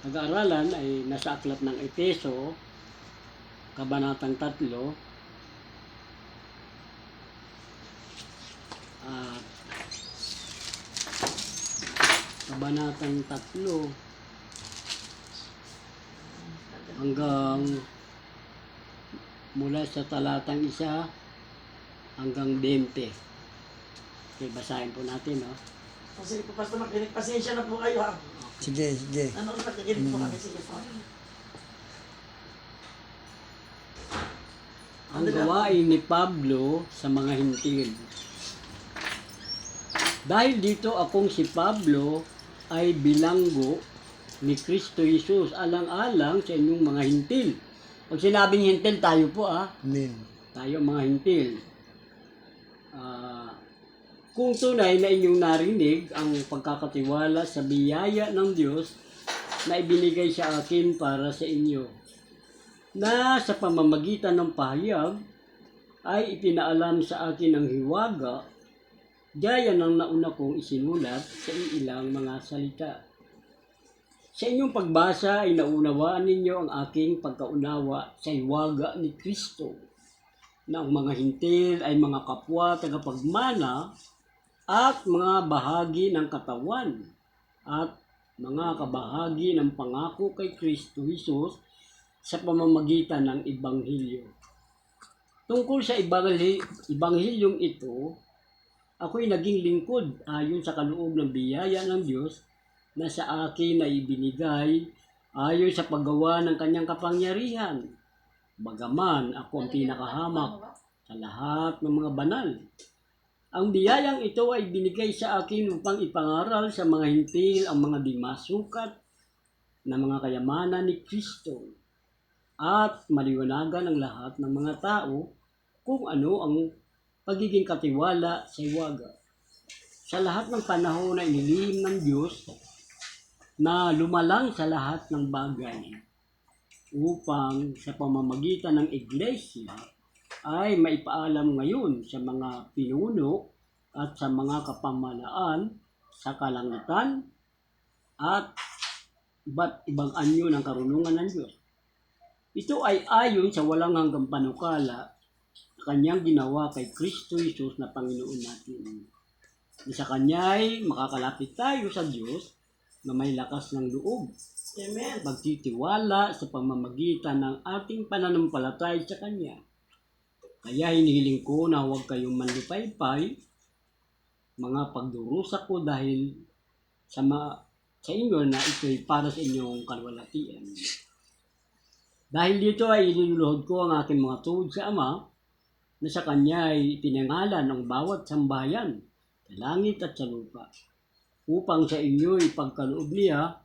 Pag-aaralan ay nasa aklat ng Epeso, Kabanatang 3, at Kabanatang 3 hanggang mula sa talatang 1 hanggang 20. Okay, basahin po natin, no? Sige po, Pastor, makinig. Pasensya na po kayo, ha? Sige. Ano, makikinig po kami. Sige po. Ang gawain ni Pablo sa mga hintil. Dahil dito akong si Pablo ay bilanggo ni Kristo Jesus alang-alang sa inyong mga hintil. Pag sinabing hintil, tayo po Amen. tayo mga hintil. Kung tunay na inyong narinig ang pagkakatiwala sa biyaya ng Diyos na ibinigay sa akin para sa inyo, na sa pamamagitan ng pahayag ay ipinaalam sa akin ang hiwaga, gaya ng nauna kong isinulat sa ilang mga salita. Sa inyong pagbasa ay naunawaan ninyo ang aking pagkaunawa sa hiwaga ni Kristo, na ang mga hintil ay mga kapwa tagapagmana at mga bahagi ng katawan at mga kabahagi ng pangako kay Kristo Jesus sa pamamagitan ng Ebanghelyo. Tungkol sa Ebanghilyong ito, ako'y naging lingkod ayon sa kaloob ng biyaya ng Diyos na sa akin ay ibinigay ayon sa paggawa ng kanyang kapangyarihan. Bagaman ako ang pinakahamak sa lahat ng mga banal. Ang biyayang ito ay binigay sa akin upang ipangaral sa mga hintil ang mga di masukat na mga kayamanan ni Kristo at maliwanagan ang lahat ng mga tao kung ano ang pagiging katiwala sa hiwaga. Sa lahat ng panahon na inilihim ng Diyos na lumalang sa lahat ng bagay upang sa pamamagitan ng iglesia ay maipaalam ngayon sa mga pinuno at sa mga kapamalaan sa kalangitan at iba't ibang anyo ng karunungan ng Diyos. Ito ay ayon sa walang hanggang panukala na kanyang ginawa kay Kristo Jesus na Panginoon natin. Sa kanya ay makakalapit tayo sa Diyos na may lakas ng loob. Amen. Magtitiwala sa pamamagitan ng ating pananampalataya sa Kanya. Kaya hinihiling ko na huwag kayong manlupaypay, mga pagdurusa ko dahil sa inyo na ito'y para sa inyong kalwalatian. Dahil dito ay iniluluhod ko ang aking mga tuhod sa Ama, na sa Kanya ay pinangalan ang bawat sambahayan sa langit at sa lupa, upang sa inyo ipagkaloob niya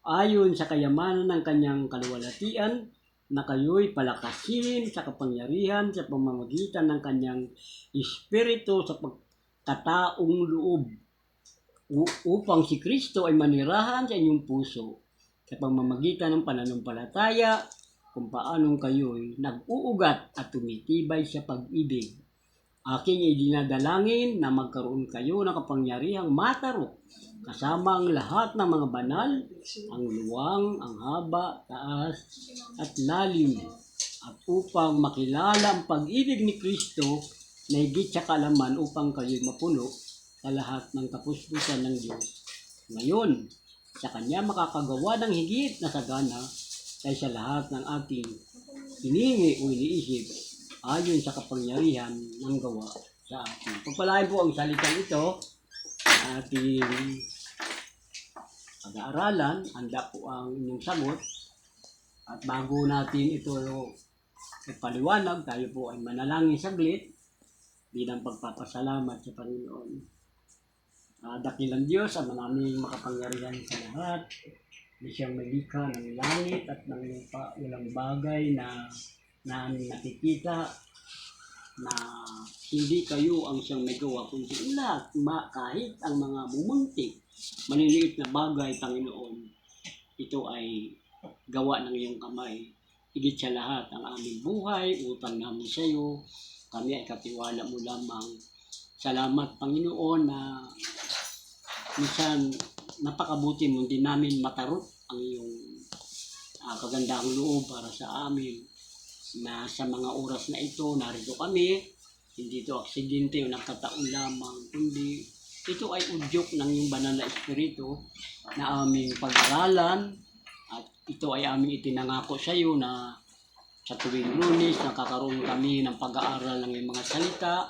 ayon sa kayamanan ng Kanyang kalwalatian, na kayo'y palakasin sa kapangyarihan sa pamamagitan ng Kanyang Espiritu sa pagkataong loob, upang si Kristo ay manirahan sa inyong puso sa pamamagitan ng pananampalataya, kung paanong kayo'y nag-uugat at tumitibay sa pag-ibig. Aking idinadalangin na magkaroon kayo ng kapangyarihang matarok kasama ang lahat ng mga banal, ang luwang, ang haba, taas, at lalim, at upang makilala ang pag-ibig ni Kristo na higit sa kaalaman upang kayo'y mapuno sa lahat ng kapuspusan ng Diyos. Ngayon, sa Kanya makakagawa ng higit na sagana kaysa lahat ng ating hiningi o iniisip ayon sa kapangyarihan ng gawa sa atin. Pagpalain po ang salitang ito, ating pag-aaralan. Handa po ang inyong sagot. At bago natin ito ipaliwanag, tayo po ay manalangin saglit bilang pagpapasalamat sa Panginoon. Dakilang Diyos, ang maraming makapangyarihan sa lahat, na siyang malikha ng langit at ng lupa, walang bagay na namin nakikita na hindi kayo ang siyang may gawa, kundi lahat, kahit ang mga bumuntik, maliliit na bagay, Panginoon, ito ay gawa ng iyong kamay. Higit sa lahat, ang aming buhay, utang namin sa iyo, kami ay katiwala mo lamang. Salamat, Panginoon, na minsan napakabuti mo, hindi namin matarot ang iyong kagandaang loob para sa amin na sa mga oras na ito, narito kami. Hindi ito aksidente o nakataon lamang, kundi ito ay udyok ng iyong banal na espiritu na aming pag-aralan at ito ay aming itinangako sa iyo na sa tuwing Lunes nakakaroon kami ng pag-aaral ng iyong mga salita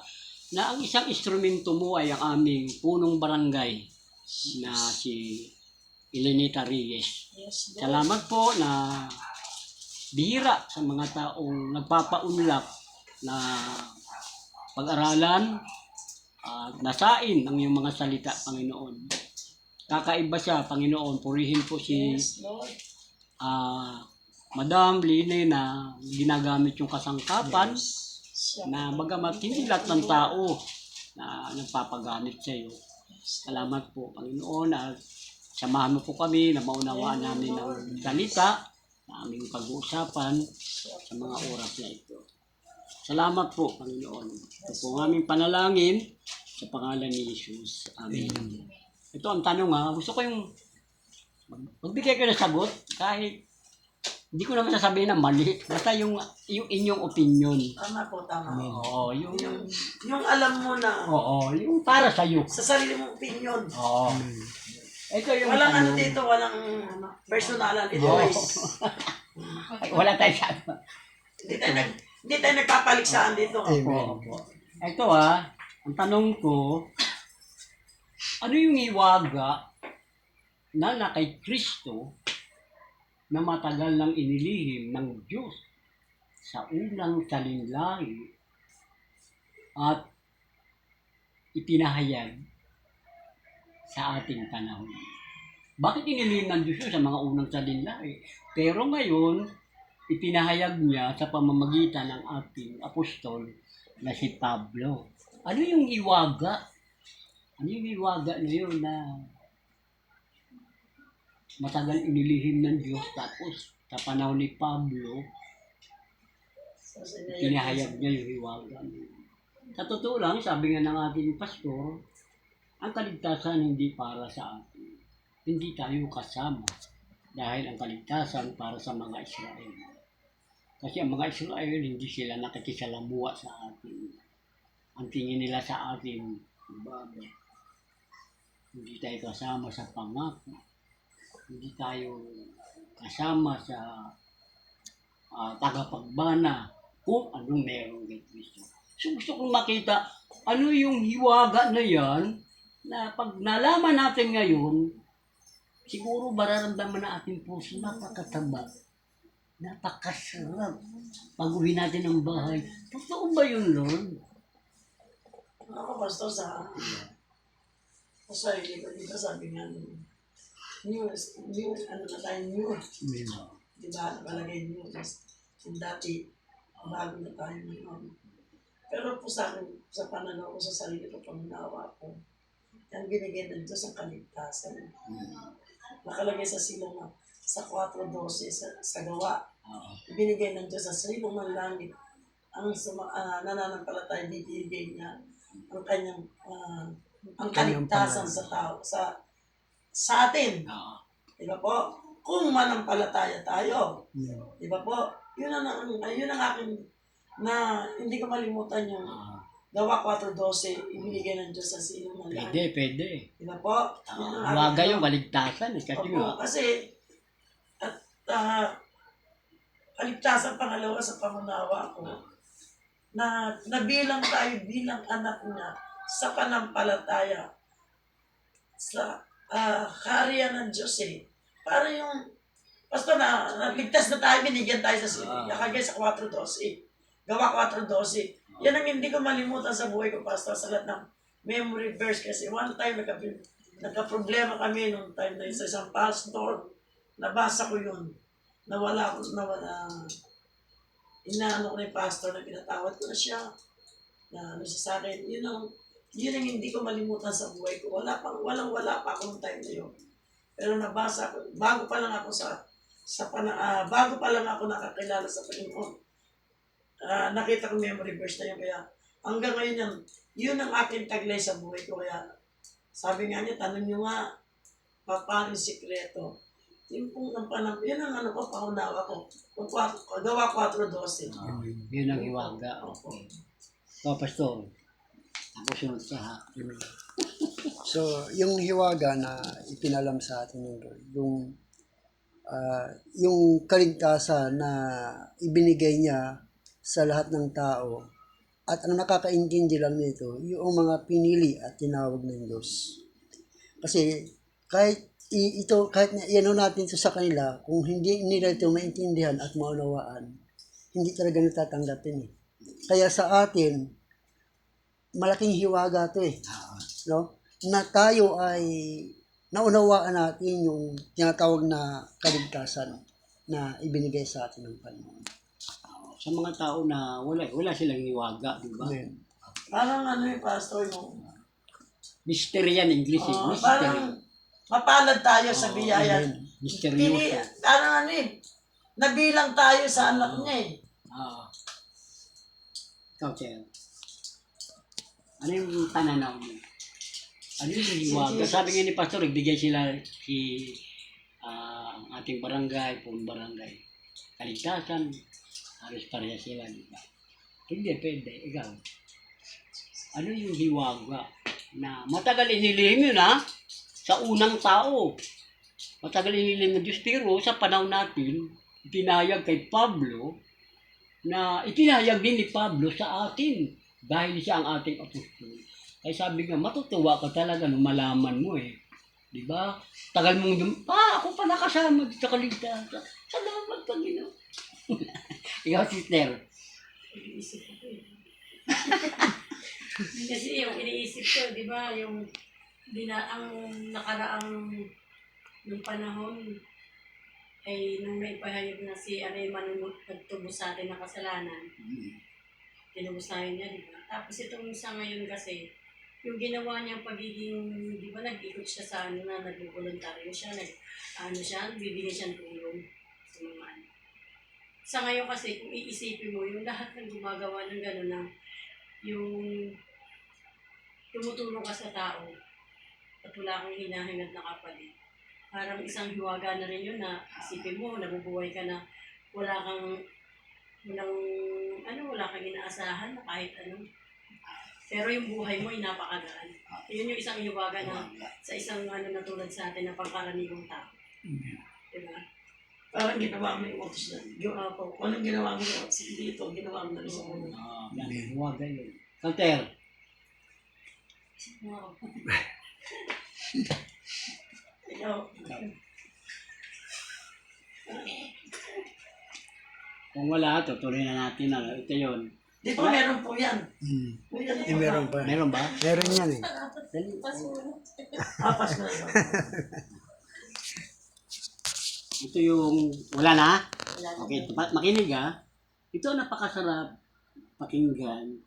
na ang isang instrumento mo ay ang aming punong barangay na si Elenita Reyes. Yes, Lord. Salamat po na bihira sa mga taong nagpapaunlak na pag-aralan at nasain ang iyong mga salita, Panginoon. Kakaiba siya, Panginoon. Purihin po si Yes, Lord. Madam Line na ginagamit yung kasangkapan Siya. na bagamat hindi lahat ng tao na nagpapagamit sa iyo. Salamat po, Panginoon, at samahan mo po kami na maunawaan namin ang salita na aming pag-uusapan sa mga oras na ito. Salamat po, Panginoon. Ito po ang aming panalangin sa pangalan ni Jesus. Amen. Ito ang tanong gusto ko yung magbigay ko ng sagot kahit hindi ko naman sasabihin na mali. Basta yung inyong opinion. Tama po, tama. Oo, Yung alam mo na yung para sa iyo. sa sarili mong opinion. Oo. Ito yung Walang ano tanong. dito, walang personalan. Ito Oo. guys. Ay, wala tayo sa Hindi tayo nagpapaliksaan dito. Opo. Ito ang tanong ko, ano yung iwaga na kay Kristo na matagal nang inilihim ng Diyos sa unang talinlahi at ipinahayag sa ating panahon? Bakit inilihim ng Diyos yun sa mga unang talinlahi? Pero ngayon, ipinahayag niya sa pamamagitan ng ating apostol na si Pablo. Ano yung iwaga? Ano yung iwaga na yun na matagal inilihim ng Diyos tapos sa panahon ni Pablo, pinahayag niya yung iwaga. Sa totoo lang, sabi nga ng ating pastor, ang kaligtasan hindi para sa atin. Hindi tayo kasama dahil ang kaligtasan para sa mga Israel. Kasi ang mga Israel, hindi sila nakikisalamuha sa atin. Ang tingin nila sa atin, baba. Hindi tayo kasama sa pangako. Hindi tayo kasama sa tagapagbana kung anong meron kay Kristo. So gusto kong makita, ano yung hiwaga na yan, na pag nalaman natin ngayon, siguro mararamdaman na ating puso, napakataba, napakasarap. Pag-uwi natin ng bahay, totoo ba yun, Lord? Ako, pastor, sa sarili ko, di ba sabi nga nung new, ano na tayo, new. Di ba, nakalagay new. Yung dati, bago na tayo ngayon. Pero po sa akin, sa pananaw ko sa sarili ko, pangunawa ko, ang binigay ng Diyos ang kaligtasan. Nakalagay sa silang sa 4:12 sa gawa. Binigay ng Diyos sa silong ng langit. Ang nananampalataya, bibigay niya ang kanyang ang kaligtasan sa tao, sa atin. Di ba po? Kung manampalataya tayo. Di ba po? Yun ang aking na hindi ko malimutan yung Gawa 4:12, ibinigay ng Diyos sa silong ng langit. Pwede. Di ba po? Hiwaga yung kaligtasan. Kasi Kasi kaligtasan pangalawa sa pangunawa ko na nabilang tayo bilang anak niya sa panampalataya sa kaharian ng Diyos Para yung basta nagligtas na tayo, binigyan tayo sa silong. Kagaya sa 4:12. Gawa 4:12. Yan ang hindi ko malimutan sa buhay ko, pastor, sa lahat ng memory verse. Kasi one time, nagka-problema kami nung time na yun sa isang pastor. Nabasa ko yun. Inaano ko na yung pastor na pinatawad ko na siya. Na ano siya sa akin. Yun ang hindi ko malimutan sa buhay ko. Wala pa ako nung time na yun. Pero nabasa ko, bago pa lang ako nakakilala sa Panginoon. Nakita ko memory verse na yun. Kaya hanggang ngayon yun ang aking taglay sa buhay ko. Kaya sabi nga niya, tanong nyo nga, paano yung sikreto? Yung pong ang panahon, yun ang ano ko, paunawa ko. Gawa 4:12. Yun ang hiwaga. Opo. So, Pastor, ako sunod sa ha. So, yung hiwaga na ipinalam sa atin ng Lord, yung kaligtasan na ibinigay niya sa lahat ng tao, at ang nakakaintindi lang nito, yung mga pinili at tinawag ng Diyos. Kasi kahit kahit iano natin ito sa kanila, kung hindi nila ito maintindihan at maunawaan, hindi talaga natatanggapin eh. Kaya sa atin, malaking hiwaga to eh. No? Na tayo ay naunawaan natin yung tinatawag na kaligtasan na ibinigay sa atin ng Panginoon. Sa mga tao na wala silang hiwaga, di ba? Amen. Parang ano yung pastor mo. Mystery yan, English eh. Oh, Mystery. parang mapalad tayo sa biyaya. Amen. Misteryoso. Parang ano eh, nabilang tayo sa anak niya eh. Ikaw, Sir. Ano yung pananaw mo? Ano yung hiwaga? Sabi nga ni Pastor, ibigay sila ang ating barangay, pong barangay. Kaligtasan, halos pareha sila, di ba? Hindi, pwede. Ikaw. Ano yung hiwaga? Na matagal inilihim yun, ha? Sa unang tao. Matagal inilihim ng Diyos. Pero sa panahon natin, itinayag kay Pablo na itinayag din ni Pablo sa atin dahil siya ang ating apostol. Kaya sabi nga, matutuwa ka talaga nung malaman mo eh. Di ba? Tagal mong ako pa nakasama sa kaligtasan. Salamat, Panginoon. Ikaw, sister. Iniisip ko eh. Kasi yung iniisip ko, di ba, yung ang nakaraang nung panahon ay nung naipahayag na si Aray Manunod nagtubos sa atin ng kasalanan, tinubusahin niya, di ba? Tapos itong sa ngayon kasi, yung ginawa niyang pagiging, di ba, nag-ikot siya sa ano na, nag-voluntaryo siya, bibigyan siya ng tulong sa mga ano. Sa ngayon kasi, kung iisipin mo, yung lahat ng gumagawa ng gano'n na, yung tumutulong ka sa tao, at wala kang hinahingad na kapalit. Parang isang hiwaga na rin yun na isipin mo, nabubuhay ka na wala kang inaasahan na kahit ano. Pero yung buhay mo ay napakagaan. Yun yung isang hiwaga na sa isang ano na tulad sa atin na pangkaraniwang tao. Diba? Parang ginawa mo yung utos na. Opo. Anong ginawa mo yung utos dito, ginawa mo na rin sa ulo. Yan, hiwaga yun. Salter. Wow. Ikaw, Kung wala, tutuloy na natin. Ito yun. di ba meron po yan? Meron pa. Meron ba? Meron yan eh. Apas na yun. Ito yung, wala na? Wala na. Okay, makinig ha. Ito napakasarap pakinggan.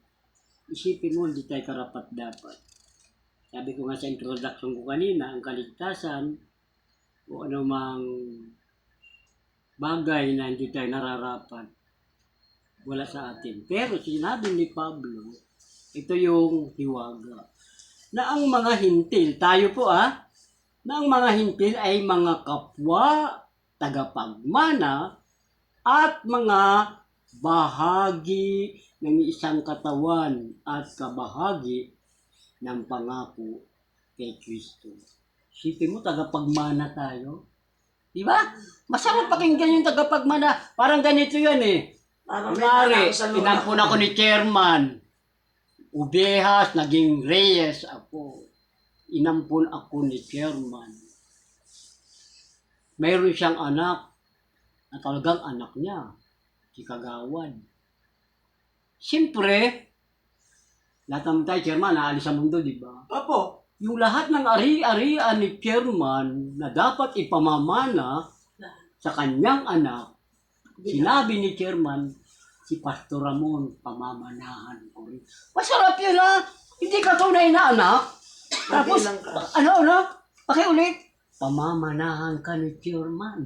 Isipin mo, hindi tayo karapat dapat. Sabi ko nga sa introduction ko kanina, ang kaligtasan o anumang bagay na hindi tayo nararapat, wala sa atin. Pero sinabi ni Pablo, ito yung hiwaga. Na ang mga hintil, tayo po na ang mga hintil ay mga kapwa, tagapagmana, at mga bahagi ng isang katawan at kabahagi ng pangako kay Kristo. Sipin mo, tagapagmana tayo. Diba? Masarap pakinggan yung tagapagmana. Parang ganito yan eh. Parang may Kunwari, anak sa loob. inampun ako ni chairman. Ubehas, naging Reyes ako. Inampun ako ni chairman. Mayroon siyang anak na talagang anak niya. Si Kagawad. Siyempre, lahat naman tayo, chairman, naalis sa mundo, di ba? Opo. Yung lahat ng ari-arian ni chairman na dapat ipamamana sa kanyang anak, sinabi ni chairman, si Pastor Ramon, pamamanahan ko rin. Masarap yun Hindi ka tunay na anak. Tapos, Mabilang ka. pakiulit. Pamamanahan ka ni chairman.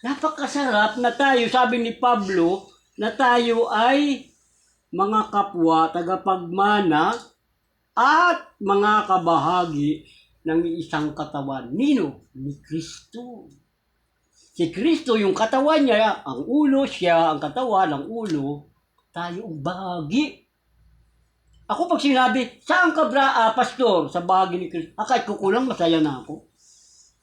Napakasarap na tayo, sabi ni Pablo, na tayo ay mga kapwa, tagapagmana, at mga kabahagi ng isang katawan. Nino? Ni Kristo. Si Kristo yung katawan niya, ang ulo, siya ang katawan, ang ulo, tayo ang bahagi. Ako pag sinabi, saan ka pastor? Sa bahagi ni Kristo. Kahit kukulang, masaya na ako.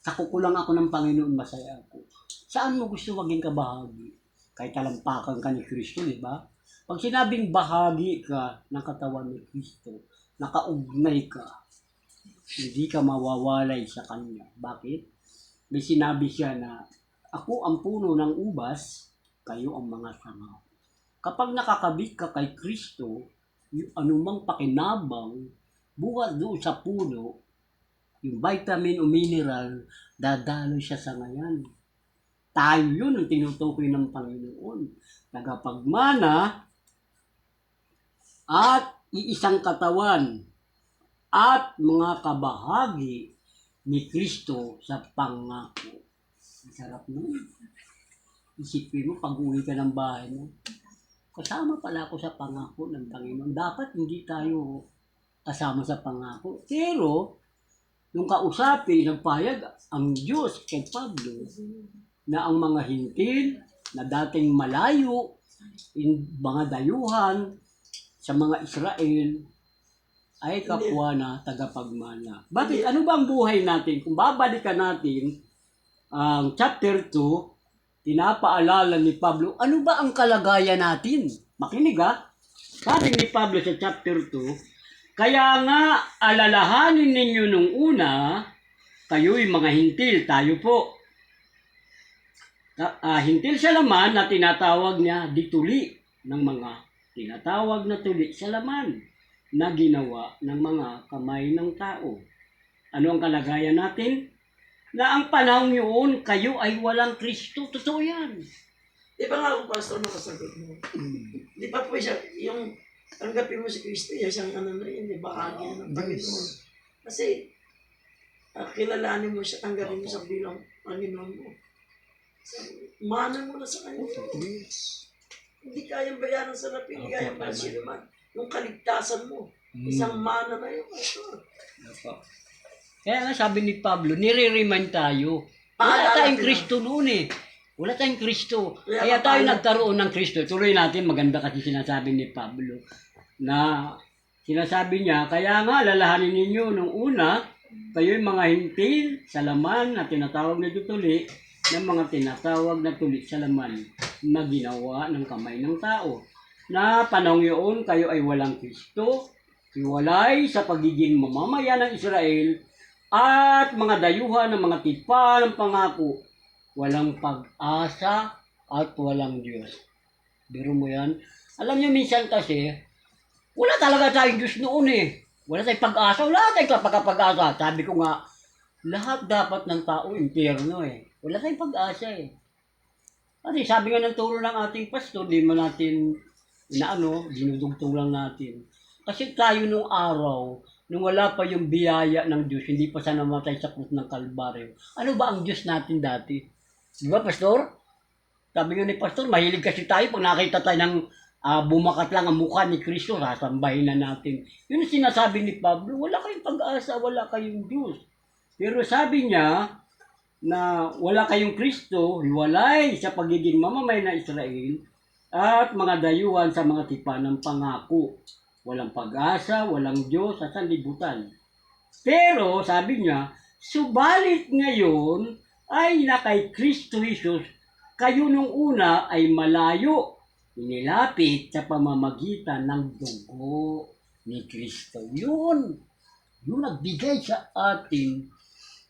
Sa kukulang ako ng Panginoon, masaya ako. Saan mo gusto maging kabahagi? Kahit talampakan ka ni Kristo, di ba? Pag sinabing bahagi ka ng katawan ni Kristo, nakaugnay ka, hindi ka mawawalay sa Kanya. Bakit? May sinabi siya na, ako ang puno ng ubas, kayo ang mga sanga. Kapag nakakabit ka kay Kristo, yung anumang pakinabang, buhat doon sa puno, yung vitamin o mineral, dadalo siya sa ngayon. Tayo yun ang tinutukoy ng Panginoon. Tagapagmana at iisang katawan at mga kabahagi ni Kristo sa pangako. Sarap nun. Isipin mo, pag-uwi ka ng bahay mo, kasama pala ako sa pangako ng Panginoon. Dapat hindi tayo kasama sa pangako. Pero, nung kausapin, nagpayag ang Diyos kay Pablo na ang mga hintil na dating malayo, mga dayuhan sa mga Israel, ay kapwa na tagapagmana. Bakit? Ano ba ang buhay natin? Kung babalikan natin ang chapter 2, pinapaalala ni Pablo, ano ba ang kalagayan natin? Makinig ha. Sabi ni Pablo sa chapter 2, kaya nga alalahanin ninyo nung una, kayo'y mga hintil, tayo po. Hintil sa laman na tinatawag niya dituli ng mga tinatawag na tuli sa laman na ginawa ng mga kamay ng tao. Ano ang kalagayan natin? Na ang panahon yun, kayo ay walang Kristo. Totoo yan. Di ba nga kung pastor nakasagot mo? Di ba po siya, yung tanggapin mo si Kristo, siyang ano na yun, bahagi na ng Panginoon. Kasi, kilalanin mo siya, tanggapin mo sa bilang Panginoon mo. Mana mo na sa Kanya. Hindi kayang bayaran sa lapi, hindi kayang bayaran sino man. Yung kaligtasan mo, isang mana na yun, pastor. Kaya nga sabi ni Pablo, nire-remind tayo. Wala tayong Kristo noon eh. Wala tayong Kristo. Kaya tayo nagkaroon ng Kristo. Tuloy natin, maganda kasi sinasabi ni Pablo. Na sinasabi niya, kaya nga lalahanin ninyo nung una, kayo'y mga hintil sa laman na tinatawag na tutuli, ng mga tinatawag na tuli sa laman na ginawa ng kamay ng tao. Na panahon yun, kayo ay walang Kristo, hiwalay sa pagiging mamamayan ng Israel, at mga dayuhan ng mga tipa ng pangako, walang pag-asa at walang Diyos. Biro mo yan? Alam niyo minsan kasi, wala talaga tayong Diyos noon eh. Wala tayong pag-asa, wala tayong pag-asa. Sabi ko nga, lahat dapat ng tao impyerno eh. Wala tayong pag-asa eh. Kasi sabi nga ng turo ng ating pastor, di mo natin dinudugtong lang natin. Kasi tayo nung araw, nung wala pa yung biyaya ng Diyos, hindi pa siya namatay sa krus ng Kalbaryo. Ano ba ang Diyos natin dati? Di ba, Pastor? Sabi nga ni Pastor, mahilig kasi tayo pag nakita tayo ng bumakat lang ang mukha ni Kristo, sasambahin na natin. Yun ang sinasabi ni Pablo, wala kayong pag-asa, wala kayong Diyos. Pero sabi niya na wala kayong Kristo, hiwalay sa pagiging mamamay na Israel, at mga dayuhan sa mga tipa ng pangako. Walang pag-asa, walang Diyos sa sanlibutan. Pero, sabi niya, subalit ngayon ay na kay Kristo Jesus, kayo nung una ay malayo, inilapit sa pamamagitan ng dugo ni Kristo. Yun nagbigay sa atin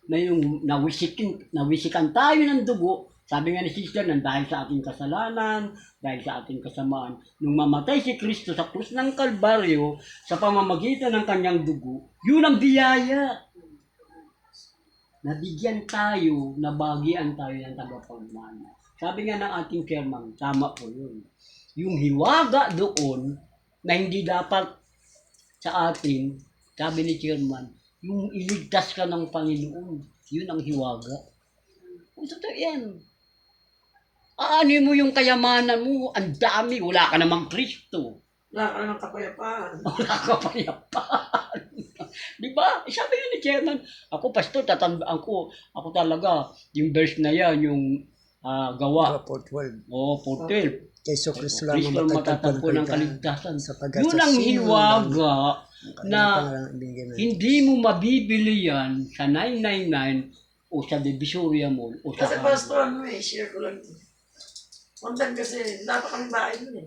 na yung nawisikan tayo ng dugo. Sabi nga ni Sister, dahil sa ating kasalanan, dahil sa ating kasamaan, nung mamatay si Kristo sa krus ng Kalbaryo, sa pamamagitan ng kanyang dugo, yun ang biyaya. Nabigyan tayo, nabagian tayo ng tagapagmana. Sabi nga ng ating chairman, tama po yun. Yung hiwaga doon, na hindi dapat sa atin, sabi ni chairman, yung iligtas ka ng Panginoon, yun ang hiwaga. Totoo yan. Ano mo yung kayamanan mo? Ang dami. Wala ka namang Kristo. Wala ka ng kapayapaan. Wala ka kapayapaan. Di ba? Sabi nga ni chairman, ako pastor, tatandaan ko, ako talaga, yung verse na yan, yung gawa. Gawa 4:12. Oo, 4:12. Kay So Kristo Kristo lamang ang matatagpo matatagpo ng kaligtasan. sapagkat Yun sa ang sino hiwaga na pangalan ibigay na. hindi mo mabibili yan sa 999 o sa Divisoria Mall o sa Kasi pastor, share ko lang ito. One time kasi, wala pa kami bahay nun eh.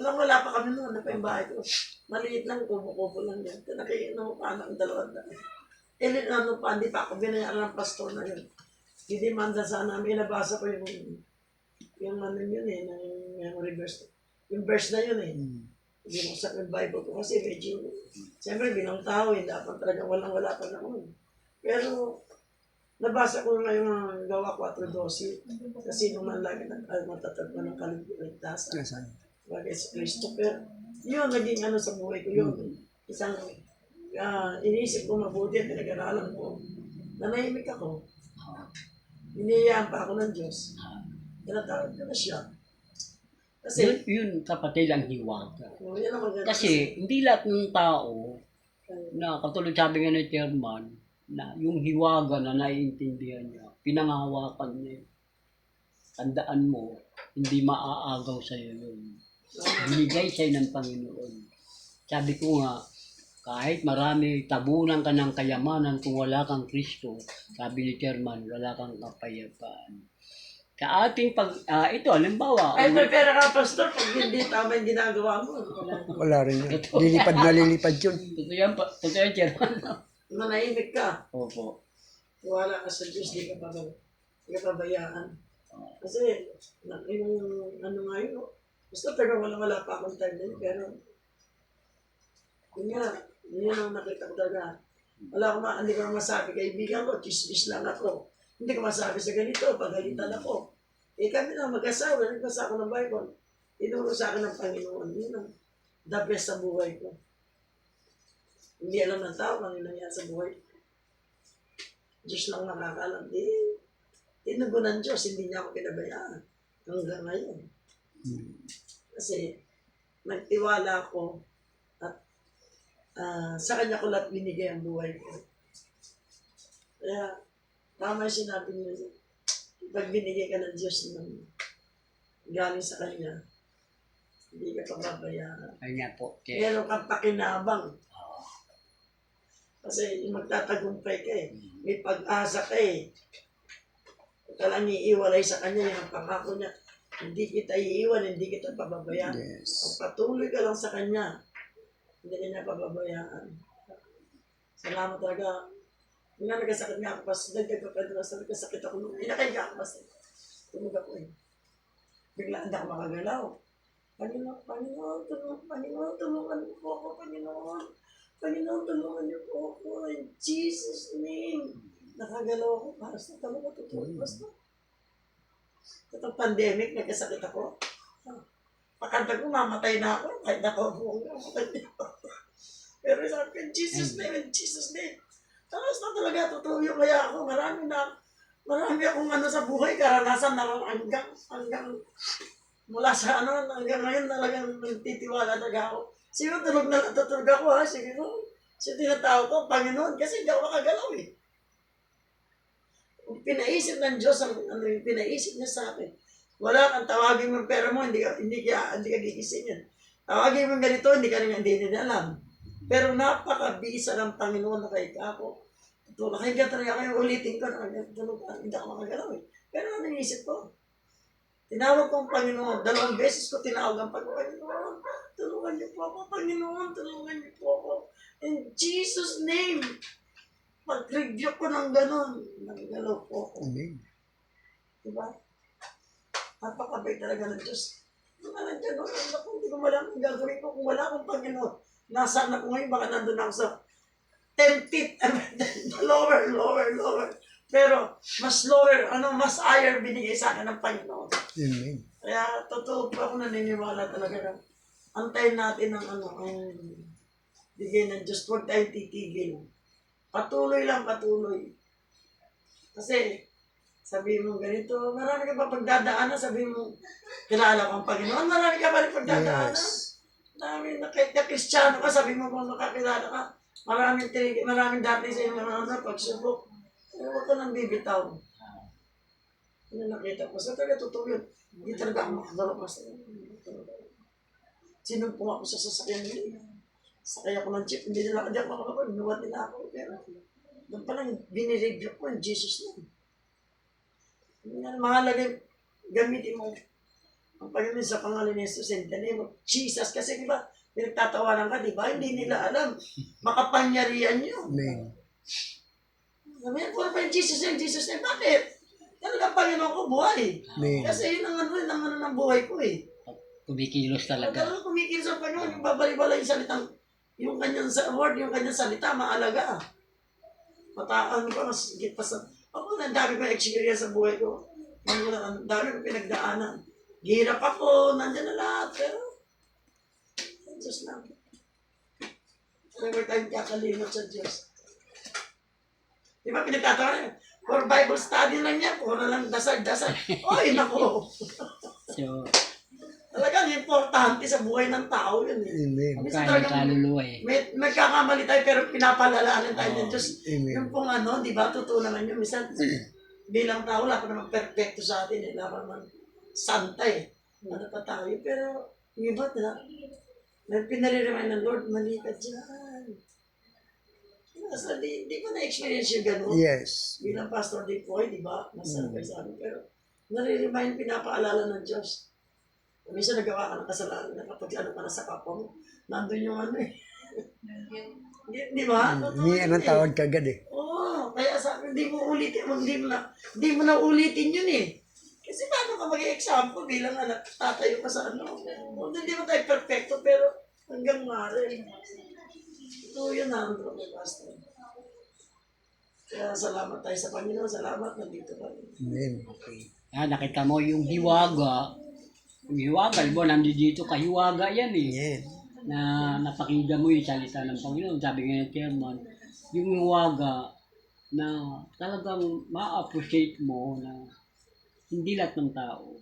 Wala pa kami nun, ano pa yung bahay ko. Maliit lang, kubo-kubo lang yan. Nakikita pa anak ng dalawang daan. Ano pa, hindi pa ako binayaran ng pastor na yun. Didimanda sana namin, nabasa ko yung ano yun eh, yung reverse. Yung verse na yun eh. Hindi mo sa Bible ko kasi medyo, siyempre bilang tao eh, dapat talaga walang-wala pa naman. Pero, nabasa ko nga yung gawa 4:12 kasi nung man lagi matatagpo ng kaligtasan bagay sa Kristo. Pero yun, naging ano sa buhay ko yun. Isang inisip ko mabuti at pinag-aralan ko. Nanahimik ako. Hinihiyaan pa ako ng Diyos. Tinatawag ko na siya. Kasi, yun kapatid ang hiwaga. yan ang maganda. Kasi hindi lahat ng tao na katulad sabi nga ng chairman na yung hiwaga na naiintindihan niya, pinangahawakan niya. Tandaan mo, hindi maaagaw sa iyo yun. Binigay sa'yo ng Panginoon. Sabi ko nga, kahit marami tabunan ka ng kayamanan kung wala kang Kristo, sabi ni chairman, wala kang kapayapaan. Sa ating ito, halimbawa, Ay, may pera ka, pastor, pag hindi tama yung ginagawa mo. Wala rin yun. Lilipad na lilipad yun. totoo yan, chairman. Manahimik ka. Opo. Wala ka sa Diyos, di ka pabayaan. Kasi, yung ano nga yun, basta taga wala pa akong time din, pero, yun ang nakita ko talaga. Hindi ko masabi, kaibigan ko, chismis lang ako. Hindi ko masabi sa ganito, pagalitan ako. Kami na mag-asawa, nagbasa ako ng Bible. Tinuro sa akin ng Panginoon, yun ang the best sa buhay ko. Hindi alam ng tao kung ano nangyari sa buhay ko. Diyos lang nakakalam. Tinugo ng Diyos, hindi niya ako pinabayaan. Hanggang ngayon. Kasi, nagtiwala ako at sa kanya ko lahat binigay ang buhay ko. Kaya, tama yung sinabi niya, pag binigay ka ng Diyos ng galing sa kanya, hindi ka pababayaan. Ayun nga po. Meron kang pakinabang. Kasi yung magtatagumpay ka eh. May pag-asa ka eh. Huwag ka lang iiwalay sa kanya, yung pangako niya. Hindi kita iiwan, hindi kita pababayaan. Kung patuloy ka lang sa kanya, hindi ka niya pababayaan. Salamat talaga. Yung nga nagkasakit nga ako, pas nagkasakit ako nung pinakahiga ako, pas tumug ako eh. Biglaan na ako makagalaw. Panginoon, tulungan mo po ako, Panginoon. Panginoon, tulungan niyo po ako. In Jesus' name. Nakagalaw ako. Basta talaga totoo. Basta. Itong pandemic, nagkasakit ako. Pakanta ko, mamatay na ako. Kahit nakaupo ako, mamatay na ako. Pero sabi ko, in Jesus' name, in Jesus' name. Tapos na talaga, totoo yung kaya ako. Marami akong ano sa buhay, karanasan na hanggang mula sa hanggang ngayon talagang nagtitiwala talaga ako. Sige, tulog ako ha. Sige ko. Sige, tinatawag ko, Panginoon, kasi hindi ako makagalaw eh. Pinaisip ng Diyos, yung pinaisip niya sa akin. Wala kang tawagin mo yung pera mo, hindi ka gigising yan. Tawagin mo ganito, hindi nila alam. Pero napakabisa ng Panginoon na kahit ako. Nakahigyan talaga kayo, ulitin ko, hindi ako makagalaw eh. Pero ano naisip ko? Tinawag ko ang Panginoon. 2 beses ko tinawag ang Panginoon. Tulungan niyo po ako, Panginoon. Tulungan niyo po ako. In Jesus' name. Pag-review ko ng gano'n, nagagalaw po ako. Amen. Diba? Napakabay talaga ng Diyos. Kung nandiyan ako, hindi ko malang gagawin ko. Kung wala akong Panginoon, nasaan ako ngayon, baka nandun ako sa 10 feet. lower. Pero, mas lower, mas higher binigay sa akin ng Panginoon. Amen. Kaya, totoo po ako naniniwala talaga na antayin natin ang bigay ng Diyos. Huwag tayong titigil. Patuloy lang, patuloy. Kasi, sabihin mo ganito, marami ka pa pagdadaanan, sabihin mo, kilala ko ang Panginoon, marami ka pa rin pagdadaanan. Yes. Dami na kahit na Kristiyano ka, sabihin mo kung makakilala ka, maraming dati sa inyo mga pagsubok. Pero huwag ka nang bibitaw. Ano nakita ko? Sa talaga totoo yun. Hindi talaga ako makakalapas. Sinumpong ako sa sasakyan nila. Sakay ako ng jeep. Hindi nila ako makakapag. Nuwat nila ako. Pero doon pa lang, binireview ko yung Jesus na. Mahalaga, gamitin mo ang Panginoon sa pangalan ni Jesus in the name of Jesus. Kasi di ba, pinagtatawanan ka, di ba? Hindi nila alam. Makapangyarihan nyo. Amen. Sabi yan, puro pa yung Jesus name. Bakit? Talaga Panginoon ko buhay. Amen. Kasi yun ang ano ng buhay ko eh. Kumikilos talaga. Talaga kumikilos ang Panginoon, yung babali-bala yung salitang, yung kanyang word, yung kanyang salita, maalaga. Mataan ko, mas higit pa sa, ako na, ang dami ko experience sa buhay ko. Ang dami ko pinagdaanan. Gihirap ako, nandyan na lahat, pero, Diyos lang. Never tayong kakalimot sa Diyos. Di ba pinagtatawa na, for Bible study lang yan, puro lang dasal. Oy, nako. So, Talagang importante sa buhay ng tao yun eh. Amen. Minsan kaya talagang kaluluwa eh. may kakamali tayo pero pinapalalaan tayo ng Diyos. Amen. Yung pong ano, di ba, totoo naman yun. Minsan, bilang tao, wala pa naman perfecto sa atin eh. Wala pa naman santa eh. Ano pa tayo. Pero, yung iba na pinare-remind ng Lord, mali ka dyan. Kasi di ko na-experience yung gano'n. Yes. Bilang Pastor Dick Poy, di ba? Nasa kayo sa amin. Pero, nare-remind, pinapaalala ng Diyos. Minsan nagawa ka ng kasalanan na kapag ano ka na sa kapwa mo, nandun yung ano eh. Di ba? Hindi anong tawag kagad eh. Oo, kaya sabi, hindi mo na ulitin yun eh. Kasi paano ka mag-example bilang anak, tatayo ka sa ano. Hindi mo tayo perfecto, pero hanggang maaari. Ito yun na, Andro, may pastor. Kaya salamat tayo sa Panginoon, salamat, nandito pa rin. Amen. Okay. Nakita mo yung hiwaga. Yung hiwaga, mo, nandito ka, hiwaga yan eh. Yes. Na napakinggan mo yung salita ng Panginoon. Sabi nga ng chairman, yung hiwaga na talagang ma-appreciate mo na hindi lahat ng tao.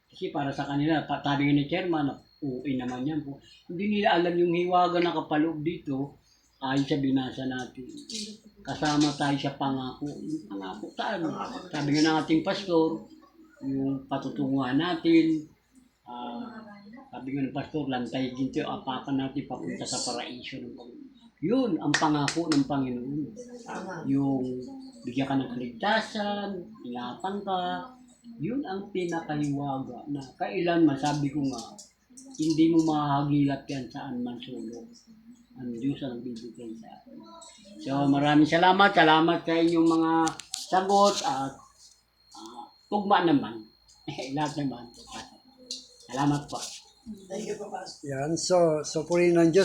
Kasi para sa kanila, sabi nga ng chairman, uwi naman yan po. Hindi nila alam yung hiwaga na kapaloob dito, ayon sa binasa natin. Kasama tayo sa pangako. Yung pangako saan? Sabi nga ng ating pastor, yung patutunguhan natin, sabi nga ng pastor, lantay ginto, apakan natin papunta sa paraiso ng Panginoon. Yun ang pangako ng Panginoon. Yung bigyan ka ng kaligtasan, ingatan ka, yun ang pinakahiwaga na kailanman, sabi ko nga, hindi mo mahagilat yan saan man sulok. Ang Diyos ang bibigay sa atin. So maraming salamat sa inyong mga sagot at tugma naman. Lahat naman. Salamat po. Thank you, Pastor. Yan. So purihin ng Diyos